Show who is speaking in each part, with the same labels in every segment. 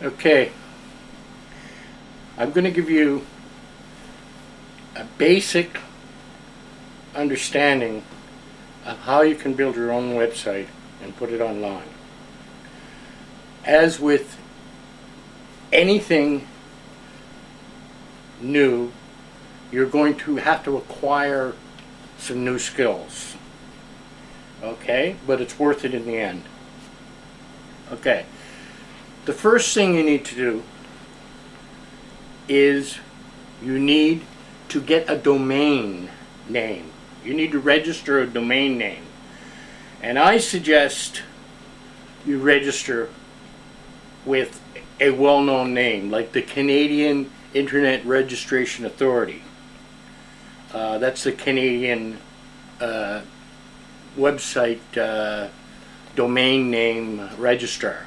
Speaker 1: Okay, I'm going to give you a basic understanding of how you can build your own website and put it online. As with anything new, you're going to have to acquire some new skills. Okay, but it's worth it in the end. Okay, the first thing you need to do is you need to get a domain name. You need to register a domain name. And I suggest you register with a well-known name, like the Canadian Internet Registration Authority. That's the Canadian website domain name registrar.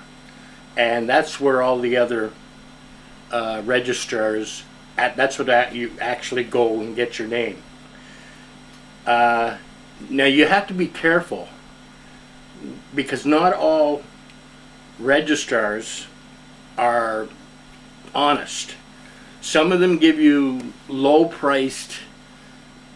Speaker 1: And that's where all the other registrars, that's what you actually go and get your name. Now you have to be careful, because not all registrars are honest. Some of them give you low-priced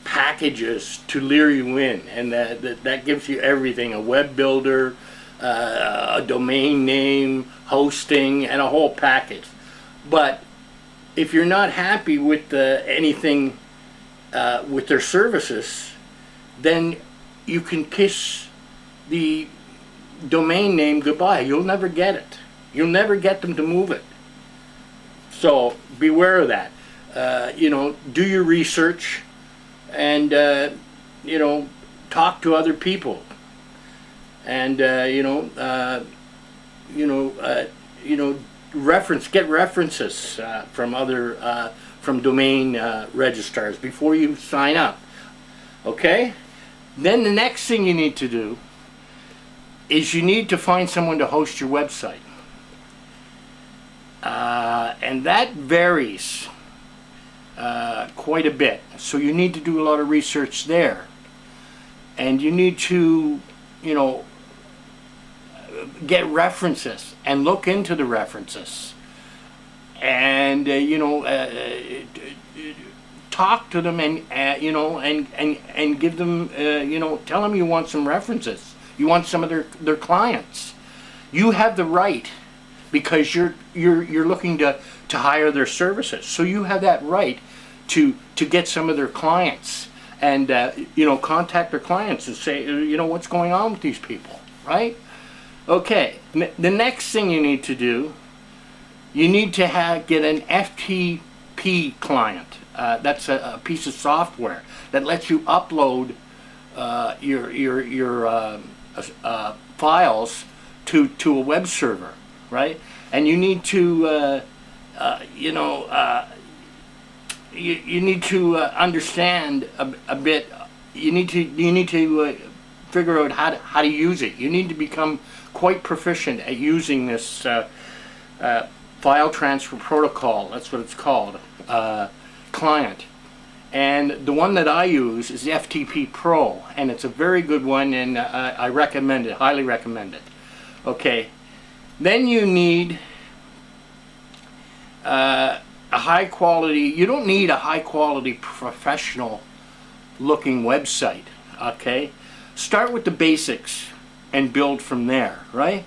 Speaker 1: packages to lure you in, and that gives you everything: a web builder, a domain name, hosting, and a whole package. But if you're not happy with anything with their services, then you can kiss the domain name goodbye. You'll never get it. You'll never get them to move it. So beware of that. Do your research, and talk to other people, and get references from domain registrars before you sign up. Okay? Then the next thing you need to do is you need to find someone to host your website. And that varies quite a bit. So you need to do a lot of research there. And you need to, get references and look into the references. And, talk to them and give them, tell them you want some references. You want some of their clients. You have the right, because you're looking to hire their services. So you have that right to get some of their clients and contact their clients and say, what's going on with these people, right? Okay. The next thing you need to do, you need to get an FTP client. That's a piece of software that lets you upload your files to a web server, right? And you need to you need to understand a bit. You need to figure out how to use it. You need to become quite proficient at using this file transfer protocol. That's what it's called. Client. And the one that I use is the FTP Pro, and it's a very good one, and I recommend it, highly recommend it. Okay, then you need a high quality, you don't need a high quality professional looking website, okay? Start with the basics and build from there, right?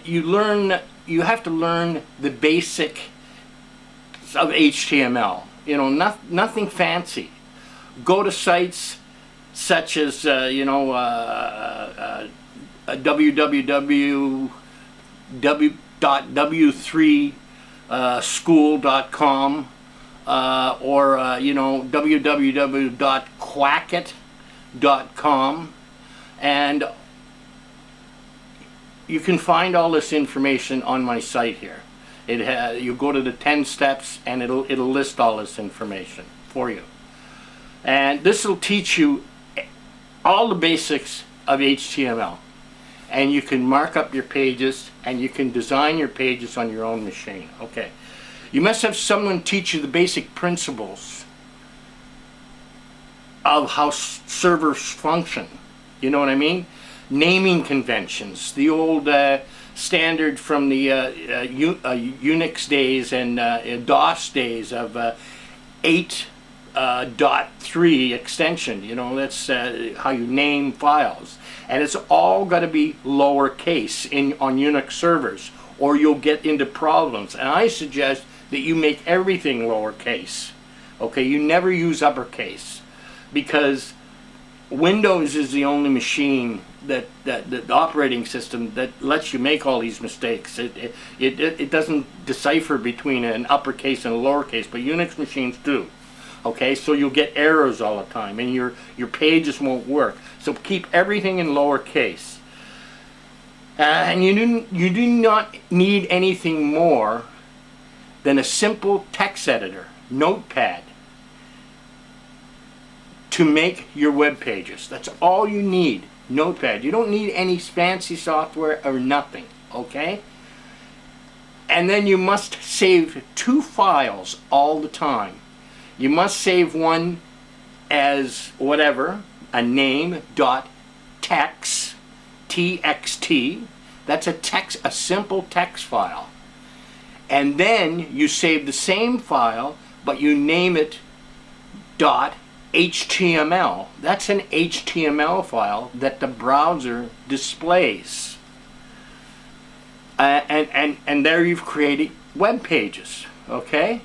Speaker 1: You have to learn the basic of HTML. Nothing fancy. Go to sites such as www.w3school.com or www.quackit.com, and you can find all this information on my site here. You go to the 10 steps and it'll list all this information for you. And this will teach you all the basics of HTML. And you can mark up your pages and you can design your pages on your own machine. Okay. You must have someone teach you the basic principles of how servers function. You know what I mean? Naming conventions, the old standard from the Unix days and DOS days of 8.3 extension. You know, that's how you name files, and it's all got to be lowercase on Unix servers, or you'll get into problems. And I suggest that you make everything lowercase. Okay, you never use uppercase, because Windows is the only machine that the operating system that lets you make all these mistakes. It doesn't decipher between an uppercase and a lowercase, but Unix machines do. Okay, so you'll get errors all the time, and your pages won't work. So keep everything in lowercase. And you do not need anything more than a simple text editor, Notepad, to make your web pages. That's all you need. Notepad. You don't need any fancy software or nothing. Okay? And then you must save 2 files all the time. You must save one as whatever, a name.txt, txt. That's a simple text file. And then you save the same file, but you name it .html. That's an HTML file that the browser displays. And there you've created web pages. Okay?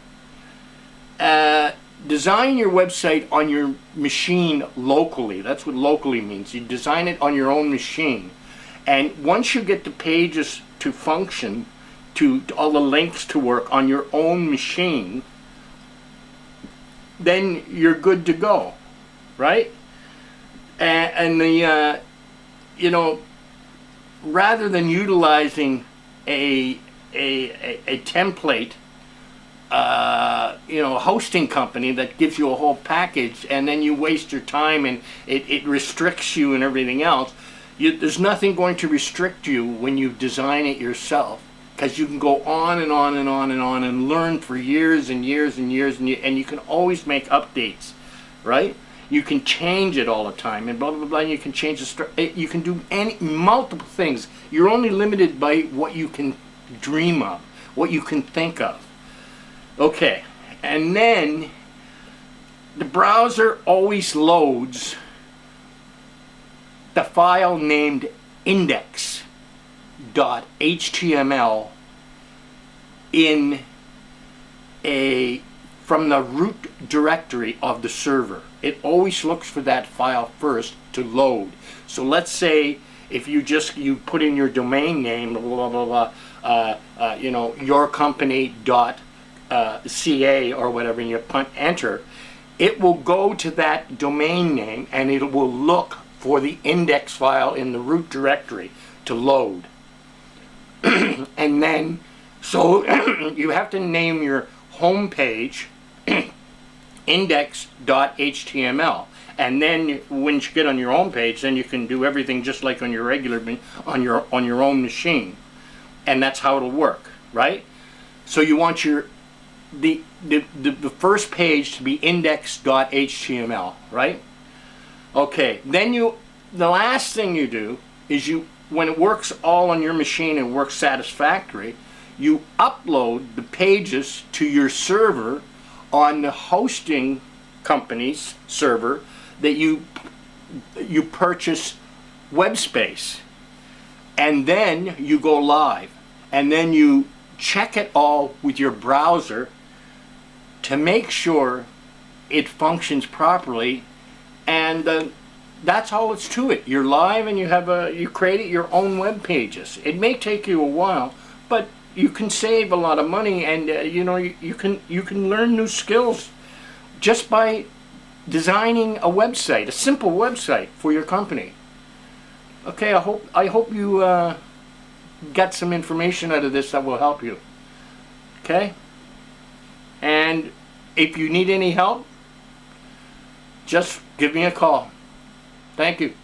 Speaker 1: Design your website on your machine locally. That's what locally means. You design it on your own machine. And once you get the pages to function, to all the links to work on your own machine, then you're good to go, right? And the you know, rather than utilizing a template, you know, hosting company that gives you a whole package, and then you waste your time and it restricts you and everything else. There's nothing going to restrict you when you design it yourself, because you can go on and on and on and on and learn for years and years and years, and you can always make updates, right? You can change it all the time, and blah blah blah. And you can change you can do multiple things. You're only limited by what you can dream of, what you can think of. Okay, and then the browser always loads the file named index.html from the root directory of the server. It always looks for that file first to load. So let's say if you put in your domain name, blah blah blah, you know, yourcompany.ca or whatever, and you enter, it will go to that domain name and it will look for the index file in the root directory to load. And then, so you have to name your home page index.html, and then when you get on your home page, then you can do everything just like on your regular on your own machine, and that's how it'll work, right? So you want the first page to be index.html, right? Okay, then the last thing you do is when it works all on your machine and works satisfactory, you upload the pages to your server on the hosting company's server that you purchase web space. And then you go live. And then you check it all with your browser to make sure it functions properly, and that's all it's to it. You're live, and you created your own web pages. It may take you a while, but you can save a lot of money, and you know, you can learn new skills just by designing a website, a simple website for your company. Okay, I hope you got some information out of this that will help you. Okay? And if you need any help, just give me a call. Thank you.